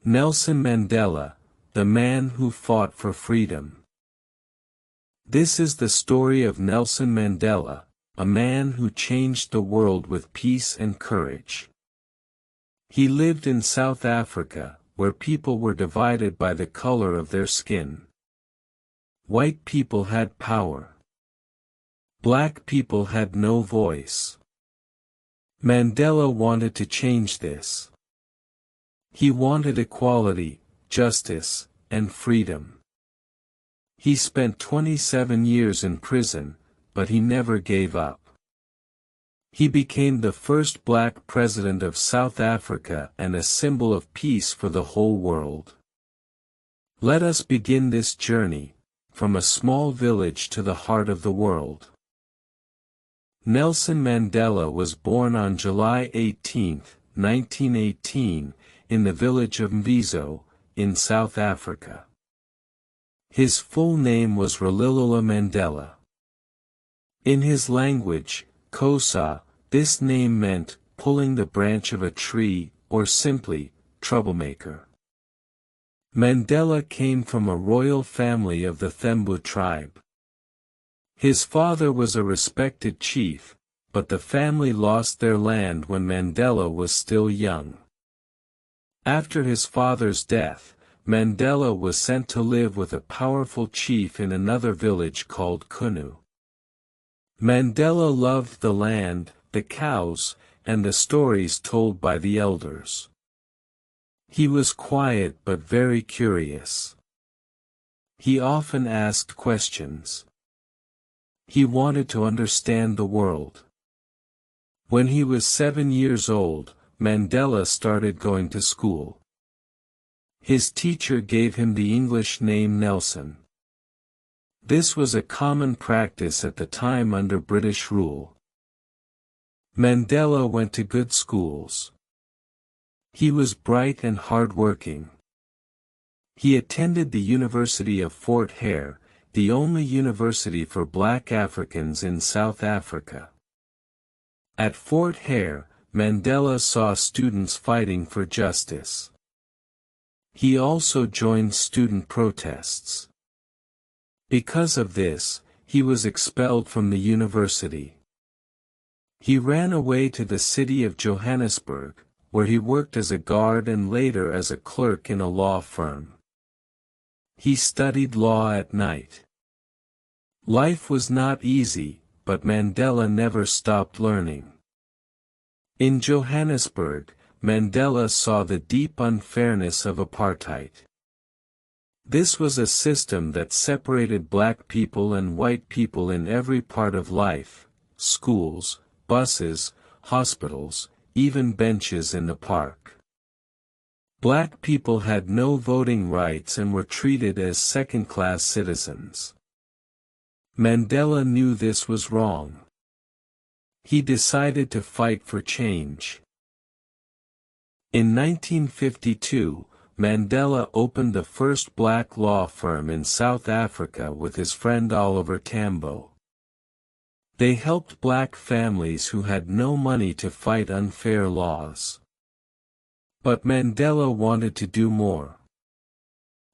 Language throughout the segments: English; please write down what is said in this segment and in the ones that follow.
Nelson Mandela, the man who fought for freedom. This is the story of Nelson Mandela, a man who changed the world with peace and courage. He lived in South Africa, where people were divided by the color of their skin. White people had power. Black people had no voice. Mandela wanted to change this. He wanted equality, justice, and freedom. He spent 27 years in prison, but he never gave up. He became the first black president of South Africa and a symbol of peace for the whole world. Let us begin this journey, from a small village to the heart of the world. Nelson Mandela was born on July 18, 1918, in the village of Mbizo, in South Africa. His full name was Rolihlahla Mandela. In his language, Xhosa, this name meant pulling the branch of a tree, or simply, troublemaker. Mandela came from a royal family of the Thembu tribe. His father was a respected chief, but the family lost their land when Mandela was still young. After his father's death, Mandela was sent to live with a powerful chief in another village called Kunu. Mandela loved the land, the cows, and the stories told by the elders. He was quiet but very curious. He often asked questions. He wanted to understand the world. When he was 7 years old, Mandela started going to school. His teacher gave him the English name Nelson. This was a common practice at the time under British rule. Mandela went to good schools. He was bright and hard-working. He attended the University of Fort Hare, the only university for black Africans in South Africa. At Fort Hare, Mandela saw students fighting for justice. He also joined student protests. Because of this, he was expelled from the university. He ran away to the city of Johannesburg, where he worked as a guard and later as a clerk in a law firm. He studied law at night. Life was not easy, but Mandela never stopped learning. In Johannesburg, Mandela saw the deep unfairness of apartheid. This was a system that separated black people and white people in every part of life: schools, buses, hospitals, even benches in the park. Black people had no voting rights and were treated as second-class citizens. Mandela knew this was wrong. He decided to fight for change. In 1952, Mandela opened the first black law firm in South Africa with his friend Oliver Tambo. They helped black families who had no money to fight unfair laws. But Mandela wanted to do more.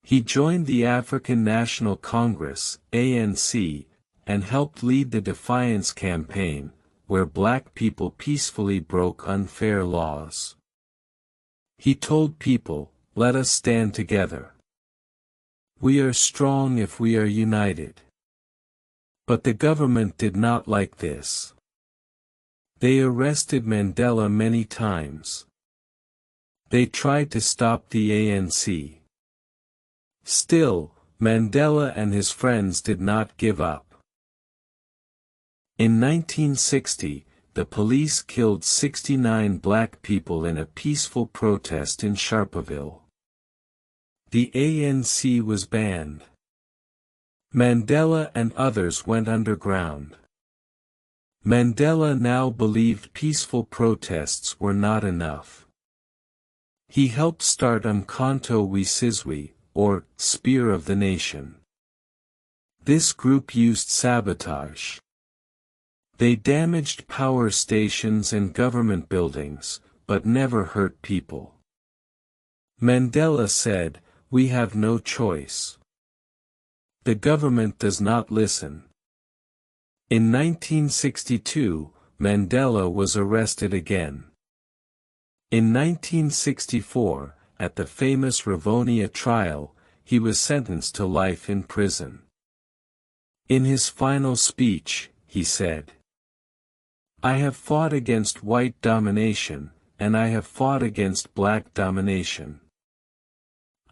He joined the African National Congress, ANC, and helped lead the Defiance Campaign, where black people peacefully broke unfair laws. He told people, "Let us stand together. We are strong if we are united." But the government did not like this. They arrested Mandela many times. They tried to stop the ANC. Still, Mandela and his friends did not give up. In 1960, the police killed 69 black people in a peaceful protest in Sharpeville. The ANC was banned. Mandela and others went underground. Mandela now believed peaceful protests were not enough. He helped start Umkhonto we Sizwe, or Spear of the Nation. This group used sabotage. They damaged power stations and government buildings, but never hurt people. Mandela said, "We have no choice. The government does not listen." In 1962, Mandela was arrested again. In 1964, at the famous Rivonia trial, he was sentenced to life in prison. In his final speech, he said, "I have fought against white domination, and I have fought against black domination.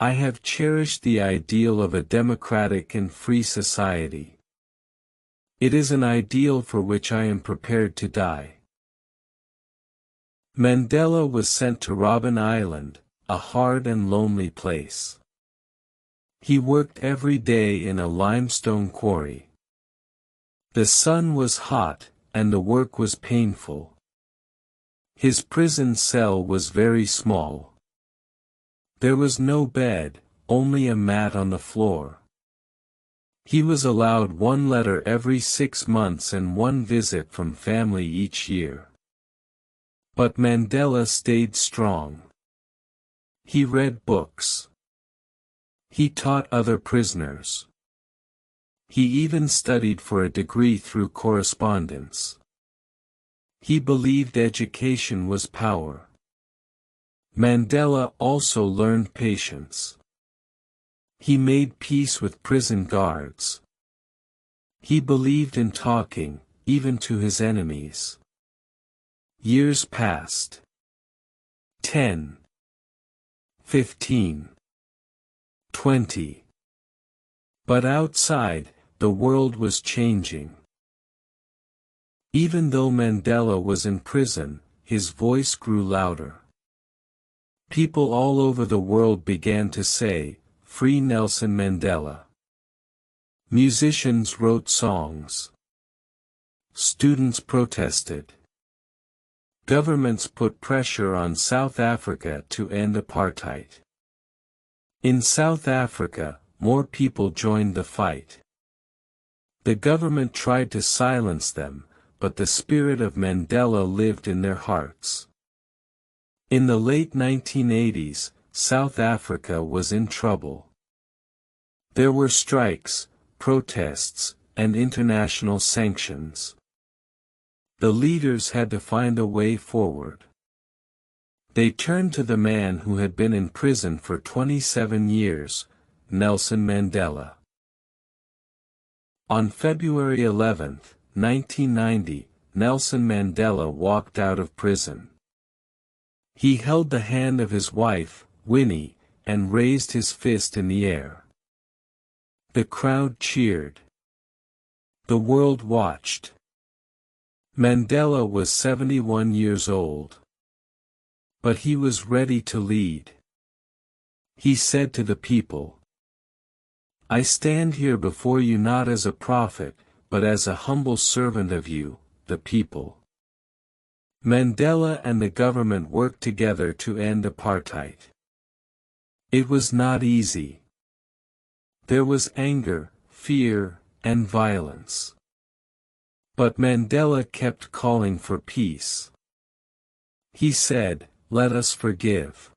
I have cherished the ideal of a democratic and free society. It is an ideal for which I am prepared to die." Mandela was sent to Robben Island, a hard and lonely place. He worked every day in a limestone quarry. The sun was hot, and the work was painful. His prison cell was very small. There was no bed, only a mat on the floor. He was allowed one letter every 6 months and one visit from family each year. But Mandela stayed strong. He read books. He taught other prisoners. He even studied for a degree through correspondence. He believed education was power. Mandela also learned patience. He made peace with prison guards. He believed in talking, even to his enemies. Years passed. 10. 15. 20. But outside, the world was changing. Even though Mandela was in prison, his voice grew louder. People all over the world began to say, "Free Nelson Mandela." Musicians wrote songs. Students protested. Governments put pressure on South Africa to end apartheid. In South Africa, more people joined the fight. The government tried to silence them, but the spirit of Mandela lived in their hearts. In the late 1980s, South Africa was in trouble. There were strikes, protests, and international sanctions. The leaders had to find a way forward. They turned to the man who had been in prison for 27 years, Nelson Mandela. On February 11, 1990, Nelson Mandela walked out of prison. He held the hand of his wife, Winnie, and raised his fist in the air. The crowd cheered. The world watched. Mandela was 71 years old. But he was ready to lead. He said to the people, "I stand here before you not as a prophet, but as a humble servant of you, the people." Mandela and the government worked together to end apartheid. It was not easy. There was anger, fear, and violence. But Mandela kept calling for peace. He said, "Let us forgive.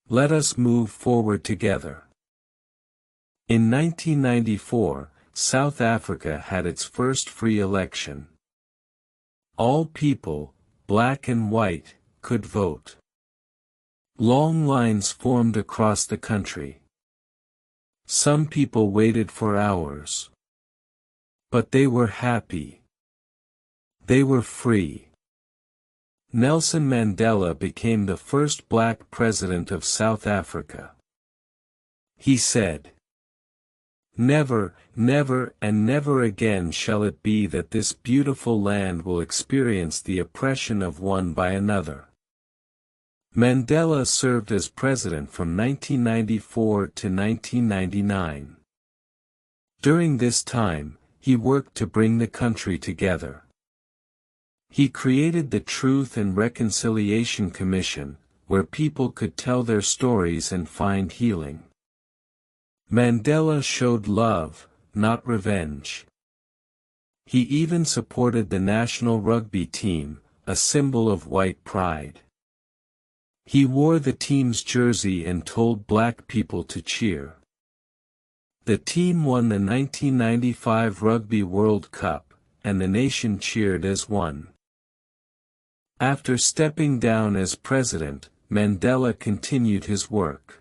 Let us move forward together." In 1994, South Africa had its first free election. All people, black and white, could vote. Long lines formed across the country. Some people waited for hours. But they were happy. They were free. Nelson Mandela became the first black president of South Africa. He said, "Never, never and never again shall it be that this beautiful land will experience the oppression of one by another." Mandela served as president from 1994 to 1999. During this time, he worked to bring the country together. He created the Truth and Reconciliation Commission, where people could tell their stories and find healing. Mandela showed love, not revenge. He even supported the national rugby team, a symbol of white pride. He wore the team's jersey and told black people to cheer. The team won the 1995 Rugby World Cup, and the nation cheered as one. After stepping down as president, Mandela continued his work.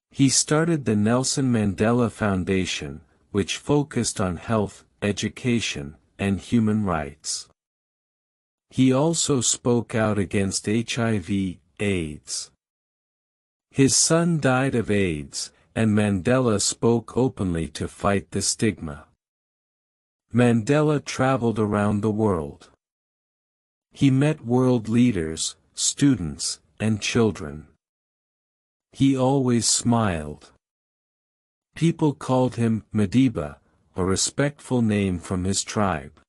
He started the Nelson Mandela Foundation, which focused on health, education, and human rights. He also spoke out against HIV/AIDS. His son died of AIDS, and Mandela spoke openly to fight the stigma. Mandela traveled around the world. He met world leaders, students, and children. He always smiled. People called him Madiba, a respectful name from his tribe.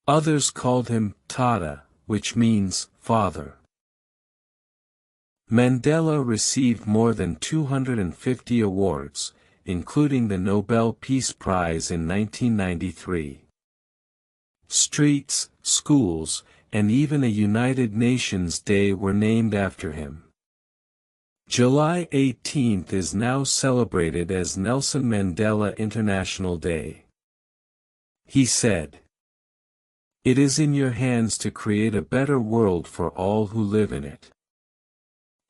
Others called him Tata, which means father. Mandela received more than 250 awards, including the Nobel Peace Prize in 1993. Streets, schools, and even a United Nations Day were named after him. July 18 is now celebrated as Nelson Mandela International Day. He said, "It is in your hands to create a better world for all who live in it."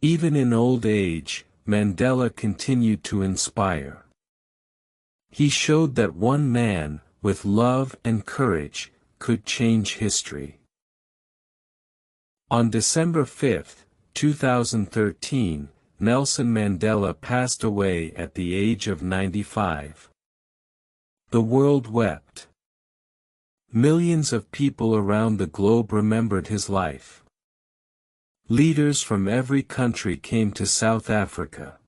Even in old age, Mandela continued to inspire. He showed that one man, with love and courage, could change history. On December 5, 2013, Nelson Mandela passed away at the age of 95. The world wept. Millions of people around the globe remembered his life. Leaders from every country came to South Africa.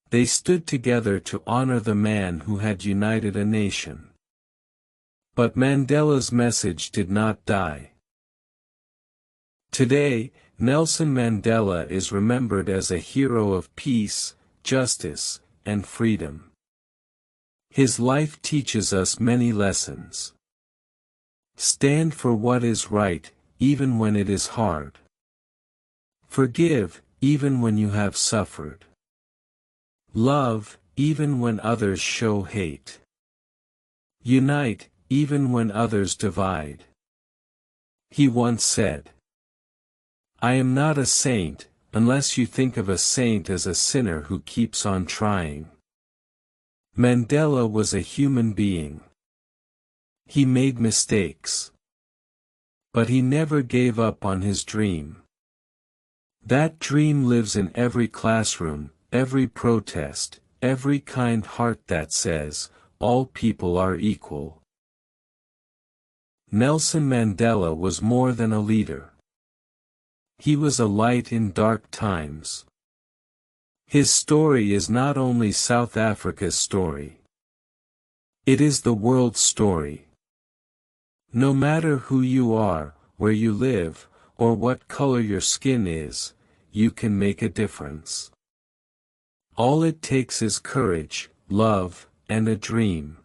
They stood together to honor the man who had united a nation. But Mandela's message did not die. Today, Nelson Mandela is remembered as a hero of peace, justice, and freedom. His life teaches us many lessons. Stand for what is right, even when it is hard. Forgive, even when you have suffered. Love, even when others show hate. Unite, even when others divide. He once said, "I am not a saint, unless you think of a saint as a sinner who keeps on trying." Mandela was a human being. He made mistakes. But he never gave up on his dream. That dream lives in every classroom, every protest, every kind heart that says, all people are equal. Nelson Mandela was more than a leader. He was a light in dark times. His story is not only South Africa's story. It is the world's story. No matter who you are, where you live, or what color your skin is, you can make a difference. All it takes is courage, love, and a dream.